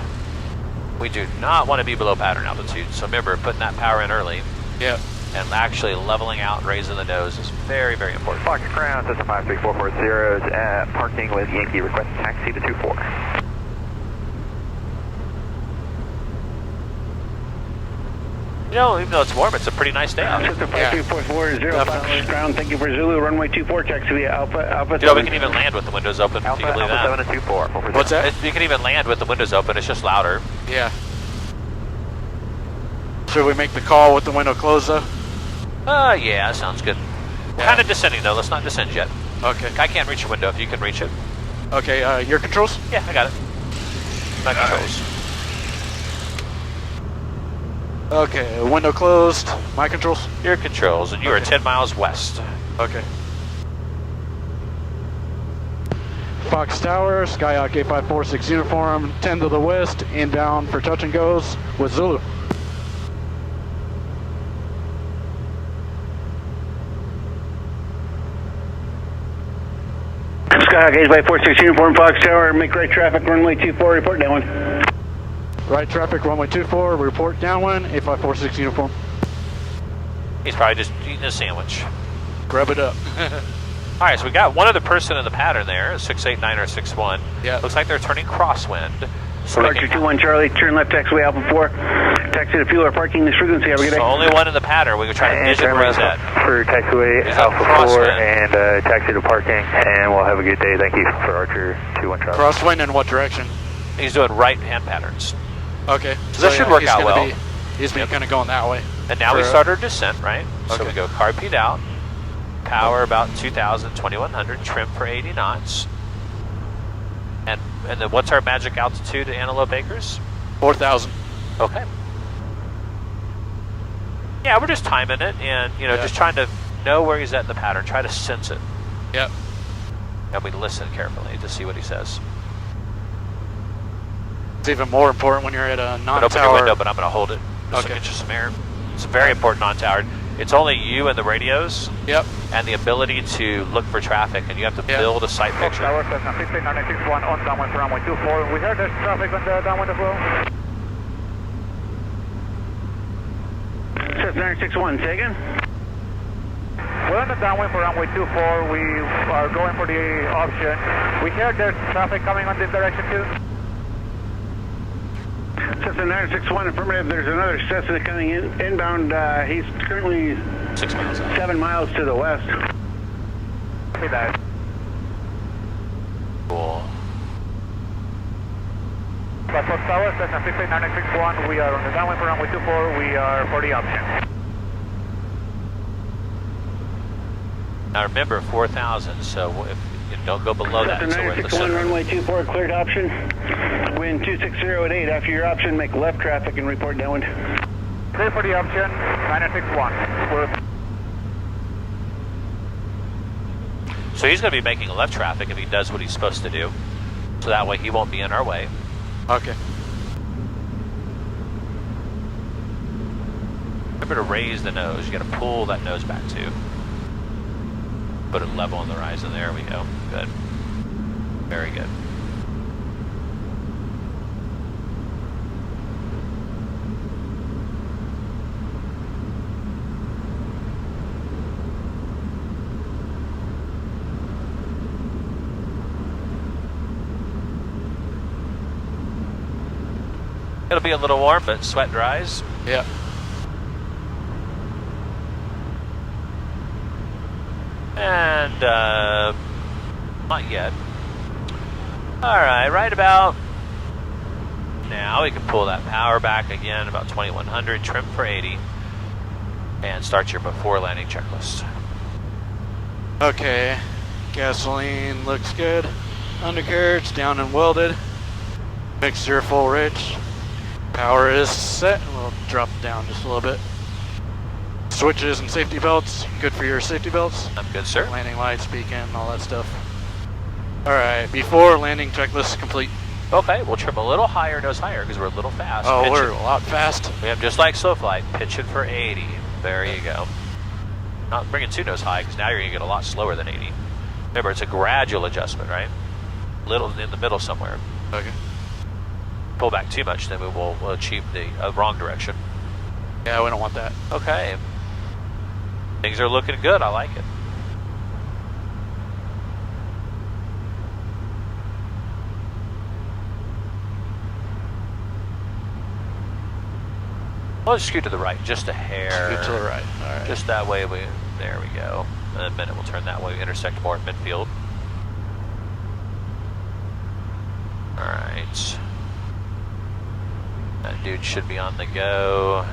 we do not want to be below pattern altitude. So remember, putting that power in early. Yeah. And actually leveling out and raising the nose is very, very important. Fox Crown, Cessna 53440 is at parking with Yankee, request taxi to 24. You know, even though it's warm, it's a pretty nice day out. Cessna 53440, Fox Crown, thank you for Zulu, runway 24, taxi via Alpha. You know, we can even land with the windows open. Alpha, you can believe Alpha that. 724. What's that? You can even land with the windows open, it's just louder. Yeah. Should we make the call with the window closed though? Yeah, sounds good. Yeah. Kind of descending though, let's not descend yet. Okay. I can't reach your window if you can reach it. Okay, your controls? Yeah, I got it. My controls. Okay, window closed. My controls? Your controls, and you are 10 miles west. Okay. Fox Tower, Skyhawk 8546 uniform, 10 to the west, inbound for touch and goes with Zulu. Skyhawk 8546 uniform, Fox Tower, make right traffic, runway 24, report downwind. Right traffic, runway 24, report downwind, 8546 uniform. He's probably just eating a sandwich. Grab it up. All right, so we got one other person in the pattern there, 689 or 61. Yeah. Looks like they're turning crosswind. So Archer 21 Charlie, turn left taxiway Alpha 4, taxi to fuel or parking this frequency, have a good day. So only one in the pattern. We can try to vision where he's at. For taxiway He's at Alpha 4 crosswind. and taxi to parking, and we'll have a good day. Thank you for Archer 21 Charlie. Crosswind in what direction? He's doing right-hand patterns. Okay. So this should work out well. He's been kind of going that way. And now we start our descent, right? So Okay. we go carb peed out, power about 2,000, 2,100, trim for 80 knots. And then what's our magic altitude at Antelope Acres? 4,000. Okay. Yeah, we're just timing it and, you know, just trying to know where he's at in the pattern, try to sense it. Yep. And we listen carefully to see what he says. It's even more important when you're at a Open your non-tower. window, but I'm going to hold it. Just Okay. to get you some air. It's very important non-towered. It's only you and the radios Yep. and the ability to look for traffic, and you have to build a sight Fox picture. Tower, Cessna 15961 on downwind for runway 24. We heard there's traffic on the downwind as well. Cessna 961, say again? We're on the downwind for runway 24. We are going for the option. We heard there's traffic coming on this direction too. Cessna 961, affirmative, there's another Cessna coming in, inbound, he's currently 6 miles out. 7 miles to the west. Copy that. Cool. Fox Tower, Cessna 15961. We are on the downwind for runway 24. We are for the option. Now remember, 4,000, so if you don't go below that Cessna until we're at the 961, center. runway 24, cleared option. Wind 260 at 8. After your option, make left traffic and report downwind. Clear for the option, 961. So he's going to be making left traffic if he does what he's supposed to do. So that way he won't be in our way. Okay. Remember to raise the nose. You got to pull that nose back too. Put it level on the horizon. There we go. Good. Very good. It'll be a little warm, but sweat dries. Yeah. And, not yet. Alright, right about now we can pull that power back again, about 2100, trim for 80, and start your before landing checklist. Okay, gasoline looks good. Undercarriage down and welded. Mixture full rich. Power is set. We'll drop it down just a little bit. Switches and safety belts, good for your safety belts. I'm good, sir. Landing lights, beacon, all that stuff. Alright, before landing checklist complete. Okay, we'll trim a little higher, nose higher, because we're a little fast. Oh, Pitch we're it. a lot fast. We have just like slow flight, pitch it for 80. There you go. Not bring it too nose high, because now you're going to get a lot slower than 80. Remember, it's a gradual adjustment, right? Little in the middle somewhere. Okay. Pull back too much, then we'll achieve the wrong direction. Yeah, we don't want that. Okay. Things are looking good. I like it. Well, let's scoot to the right, just a hair. Scoot to the right. All right. Just that way. There we go. In a minute, we'll turn that way. We intersect more at midfield. All right. That dude should be on the go.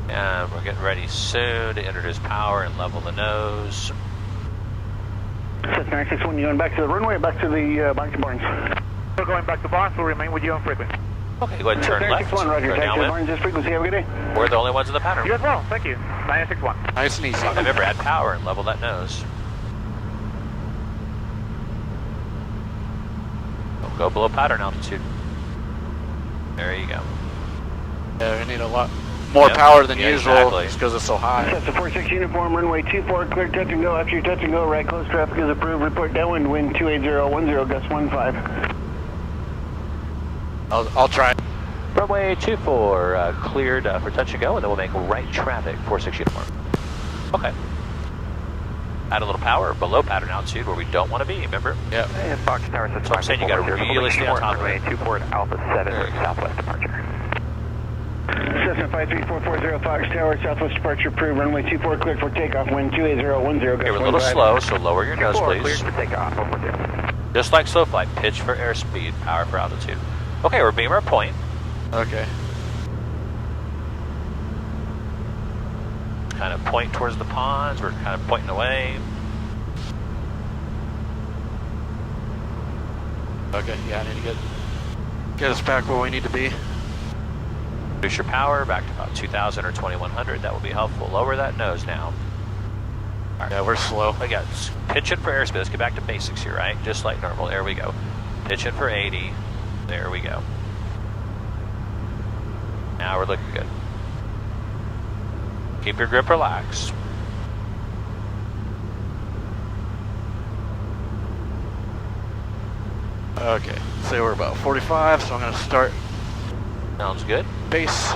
And we're getting ready soon to introduce power and level the nose. Cessna 961, you going back to the runway or back to the Barnes? We're going back to Barnes. We'll remain with you on frequency. Okay, go ahead and turn Cessna left. 961, Roger. Go Taxi to downwind. Barnes, this frequency. Have a good day. We're the only ones in the pattern. You as well. Thank you. 961. Nice and easy. Remember, add power and level that nose. Don't go below pattern altitude. There you go. Yeah, we need a lot more Yep. power than Yeah, usual exactly. just because it's so high. Cessna 46 uniform, runway 24, clear touch and go. After your touch and go, right close traffic is approved. Report downwind, wind 28010, gust 15. I'll try. Runway 24 cleared for touch and go, and then we'll make right traffic 46 uniform. Okay. Add a little power below pattern altitude where we don't want to be, remember? Yeah. And Fox Tower says So I'm saying you gotta really stay on top of runway it. 24 Alpha 7 There with you go. southwest departure. Cessna 53440, Fox Tower, southwest departure approved. Runway 24, cleared for takeoff. Wind 28010, Okay, gust we're a little 15. slow, so lower your nose, 4 please. cleared for takeoff. Over there. Just like slow flight, pitch for airspeed, power for altitude. Okay, we're beamer point. Okay. Kind of point towards the ponds. We're kind of pointing away. Okay, yeah, I need to get us back where we need to be. Reduce your power back to about 2,000 or 2,100. That will be helpful. Lower that nose now. All right. Yeah, we're slow. We got pitch in for airspeed. Let's get back to basics here, right? Just like normal. There we go. Pitch in for 80. There we go. Now we're looking good. Keep your grip relaxed. Okay, say we're about 45, so I'm going to start Sounds good. base.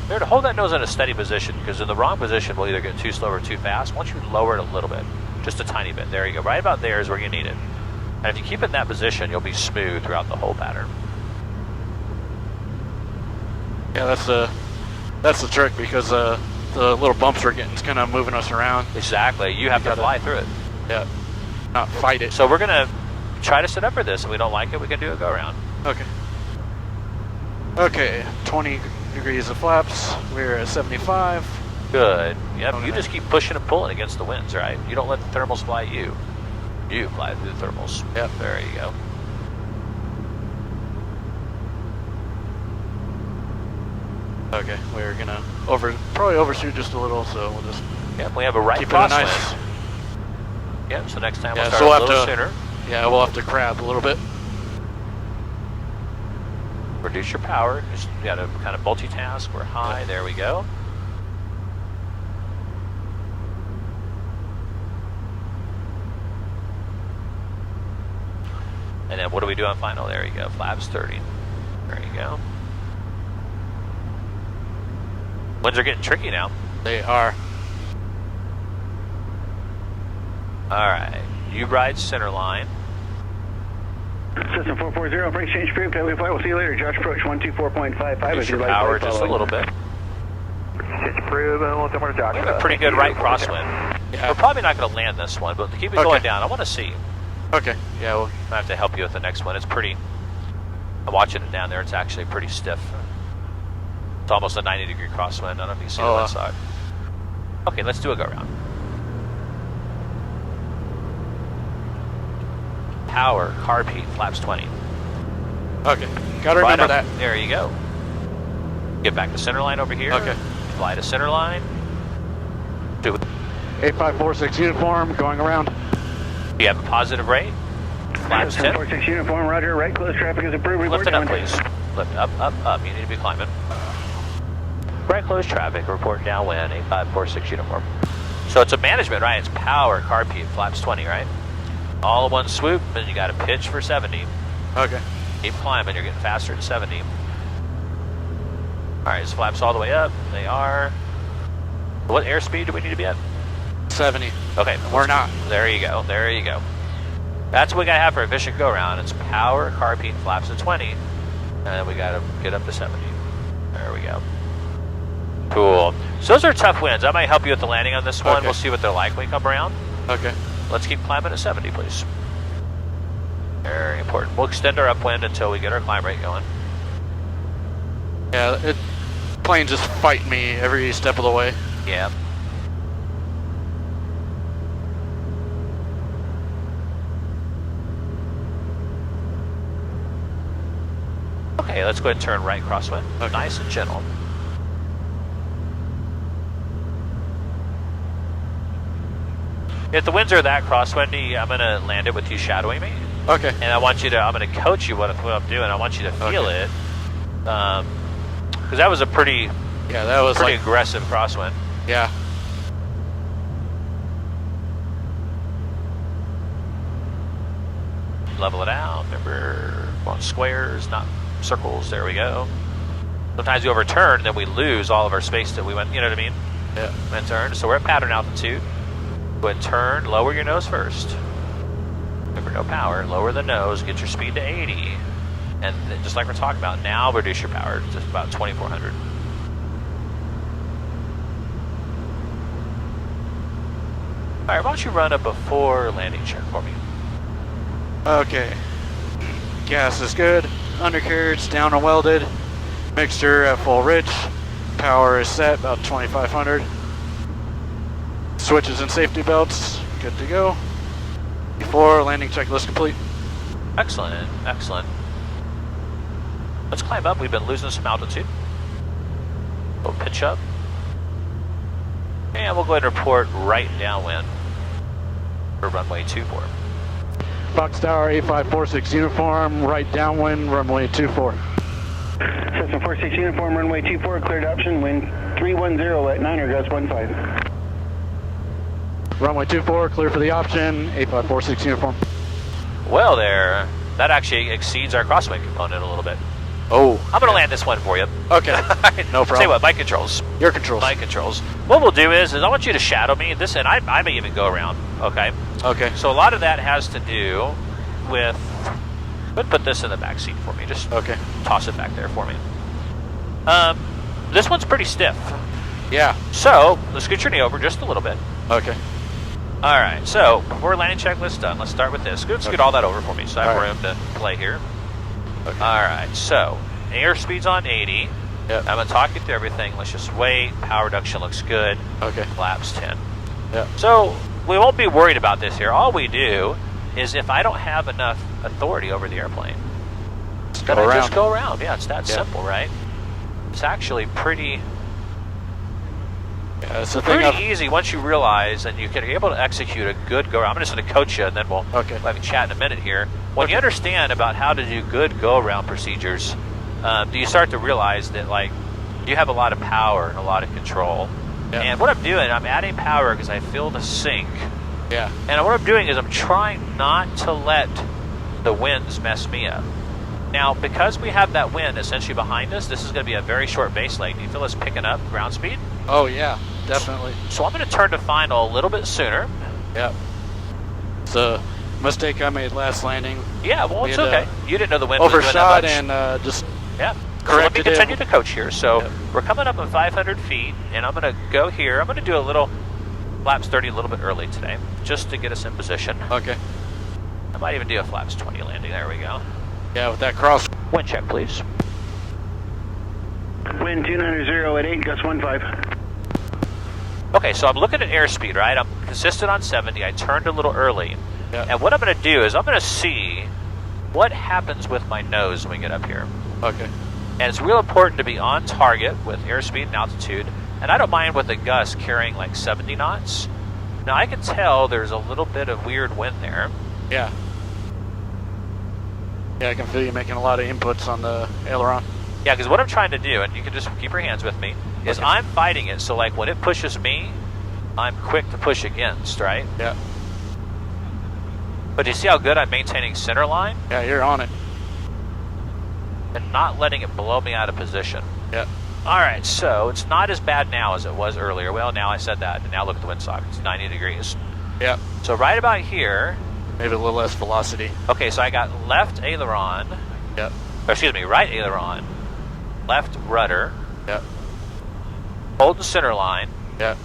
There, to hold that nose in a steady position, because in the wrong position we'll either get too slow or too fast. Once you lower it a little bit, just a tiny bit, there you go. Right about there is where you need it. And if you keep it in that position, you'll be smooth throughout the whole pattern. Yeah, that's the trick because the little bumps we're getting is kind of moving us around. Exactly. You have to fly through it. Yeah, not fight it. So we're going to try to set up for this. If we don't like it, we can do a go-around. Okay. Okay, 20 degrees of flaps. We're at 75. Good. Yep. Okay. You just keep pushing and pulling against the winds, right? You don't let the thermals fly you. You fly through the thermals. Yep. There you go. Okay, we're gonna probably overshoot just a little, so we'll just Yep. We have a right keep it a nice. crosswind. Yep. So next time Yeah, we'll so start we'll a little have to- sooner. Yeah, we'll have to crab a little bit. Reduce your power. Just you got to kind of multitask. We're high. Yep. There we go. And then what do we do on final? There you go. Flaps 30. There you go. Winds are getting tricky now. They are. Alright, you ride center line. Cessna 440, break change approved. Highway flight. We'll see you later. Josh approach 124.55. Reduce your power just a little bit. Change approved, and we'll tell Josh. We have a pretty good right crosswind. Yeah. We're probably not going to land this one, but to keep it going down, I want to see. Okay. Yeah. Well, I have to help you with the next one. It's pretty. I'm watching it down there. It's actually pretty stiff. It's almost a 90-degree crosswind. I don't know if you can see the left side. Okay, let's do a go around. Power, carb heat, flaps 20. okay. Gotta remember that. There you go. Get back to center line over here. Okay. Fly to center line. Do it. 8546 uniform going around. You have a positive rate. Flaps 10. 46 uniform, roger. Right close traffic is approved. Lift it up, please. Lift up, up, up. You need to be climbing. Right close traffic, report downwind, 8546 uniform. So it's a management, right? It's power, carb heat, flaps 20, right? All in one swoop, and you got to pitch for 70. Okay. Keep climbing, you're getting faster at 70. All right, his flaps all the way up. They are. What airspeed do we need to be at? 70. Okay. We're not. There you go, there you go. That's what we got to have for a efficient go-around. It's power, carb heat, flaps at 20. And then we got to get up to 70. There we go. Cool. So those are tough winds. I might help you with the landing on this one. Okay. We'll see what they're like when we come around. Okay. Let's keep climbing at 70, please. Very important. We'll extend our upwind until we get our climb rate going. Yeah, plane just fighting me every step of the way. Yeah. Okay, let's go ahead and turn right crosswind. Okay. Nice and gentle. If the winds are that crosswindy, I'm going to land it with you shadowing me. Okay. And I want you to, I'm going to coach you what I'm doing. I want you to feel it. Because that was a pretty aggressive crosswind. Yeah. Level it out. Remember, on squares, not circles. There we go. Sometimes we overturn, and then we lose all of our space that we went, you know what I mean? Yeah. And turn. So we're at pattern altitude. Go ahead and turn. Lower your nose first. Remember, no power. Lower the nose. Get your speed to 80. And then, just like we're talking about, now reduce your power to just about 2,400. All right, why don't you run a before landing check for me? Okay. Gas is good. Undercarriage down and welded. Mixture at full rich. Power is set about 2,500. Switches and safety belts. Good to go. Before landing checklist complete. Excellent, excellent. Let's climb up. We've been losing some altitude. We'll pitch up. And we'll go ahead and report right downwind for runway 24. Fox Tower 8546 uniform, right downwind, runway 24. Cessna 46 uniform, runway 24, cleared option, wind 310 at 9 or gust 15. Runway 24, clear for the option, 8546 uniform. Well there, that actually exceeds our crosswind component a little bit. Oh. I'm going to land this one for you. Okay, no problem. Say what, bike controls. Your controls. Bike controls. What we'll do is I want you to shadow me, this, and I may even go around, okay? Okay. So a lot of that has to do with, let's put this in the back seat for me, just toss it back there for me. This one's pretty stiff. Yeah. So, let's scoot your knee over just a little bit. Okay. All right, so before landing checklist done, let's start with this. Scoot all that over for me so I have room to play here. Okay. All right, so airspeed's on 80. Yep. I'm going to talk you through everything. Let's just wait. Power reduction looks good. Okay. Flaps 10. Yeah. So we won't be worried about this here. All we do is if I don't have enough authority over the airplane, just go around. Yeah, it's that simple, right? It's actually pretty... Yeah, it's pretty easy once you realize and you can be able to execute a good go-around. I'm just going to coach you and then we'll have a chat in a minute here. When you understand about how to do good go-around procedures, do you start to realize that like you have a lot of power and a lot of control. Yeah. And what I'm doing, I'm adding power because I feel the sink. Yeah. And what I'm doing is I'm trying not to let the winds mess me up. Now, because we have that wind essentially behind us, this is going to be a very short base leg. Do you feel us picking up ground speed? Oh, yeah, definitely. So I'm going to turn to final a little bit sooner. Yep. It's a mistake I made last landing. Yeah, well, We it's had, okay. You didn't know the wind was doing that Overshot much. and just Yeah. So let me corrected it. continue to coach here. So Yep. we're coming up on 500 feet, and I'm going to go here. I'm going to do a little flaps 30 a little bit early today, just to get us in position. Okay. I might even do a flaps 20 landing. There we go. Yeah, with that cross. Wind check, please. Wind 290 at 8, gust 15. Okay, so I'm looking at airspeed, right? I'm consistent on 70. I turned a little early. Yeah. And what I'm going to do is I'm going to see what happens with my nose when we get up here. Okay. And it's real important to be on target with airspeed and altitude. And I don't mind with a gust carrying like 70 knots. Now I can tell there's a little bit of weird wind there. Yeah. Yeah, I can feel you making a lot of inputs on the aileron. Yeah, because what I'm trying to do, and you can just keep your hands with me, is Okay. I'm fighting it. So like when it pushes me, I'm quick to push against, right? Yeah. But do you see how good I'm maintaining center line Yeah, you're on it. and not letting it blow me out of position? Yeah. All right, so it's not as bad now as it was earlier. Well, now I said that, and now look at the windsock. It's 90 degrees. Yeah. So right about here, Maybe a little less velocity. okay, so I got left aileron, Yeah. or excuse me, right aileron, left rudder, Yeah. holding center line. Yeah.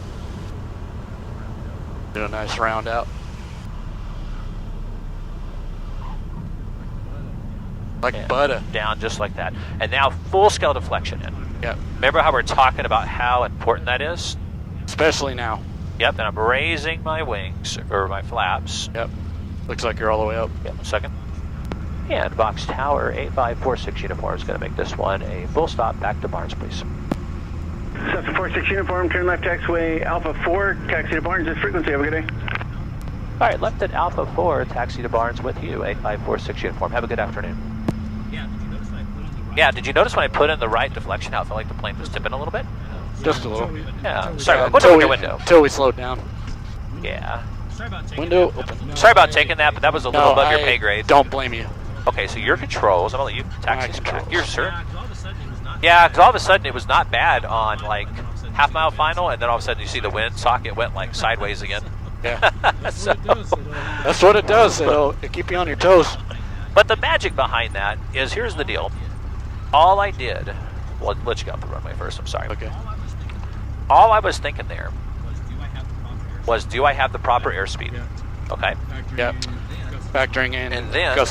Do a nice round out. Like and butter. down just like that. And now full scale deflection in. Yeah. Remember how we're talking about how important that is? Especially now. Yep, and I'm raising my wings, or my flaps. Yep. Looks like you're all the way up. Yep, 1 second. And Box Tower 8546 uniform is going to make this one a full stop back to Barnes, please. Cessna 46 uniform, turn left taxiway Alpha 4, taxi to Barnes, this frequency, have a good day. All right, left at Alpha 4, taxi to Barnes with you, 8546 uniform. Have a good afternoon. Yeah, did you notice when I put in the right deflection how it felt like the plane was tipping a little bit? Just a little. Yeah, sorry, Yeah, go to your window. Until we slowed down. Yeah. Window open. Sorry about taking that, but that was a little above your pay grade. Don't blame you. Okay, so your controls, I'm going to let you taxi us back. controls. You're sir. Yeah, because all of a sudden it was not bad on like half mile final, and then all of a sudden you see the wind socket went like sideways again. Yeah. So, That's what it does. It'll keep you on your toes. but the magic behind that is, here's the deal. All I did, well, let you go off the runway first, I'm sorry. Okay. All I was thinking there was, do I have the proper airspeed? Okay. Yep. Factoring in And then gust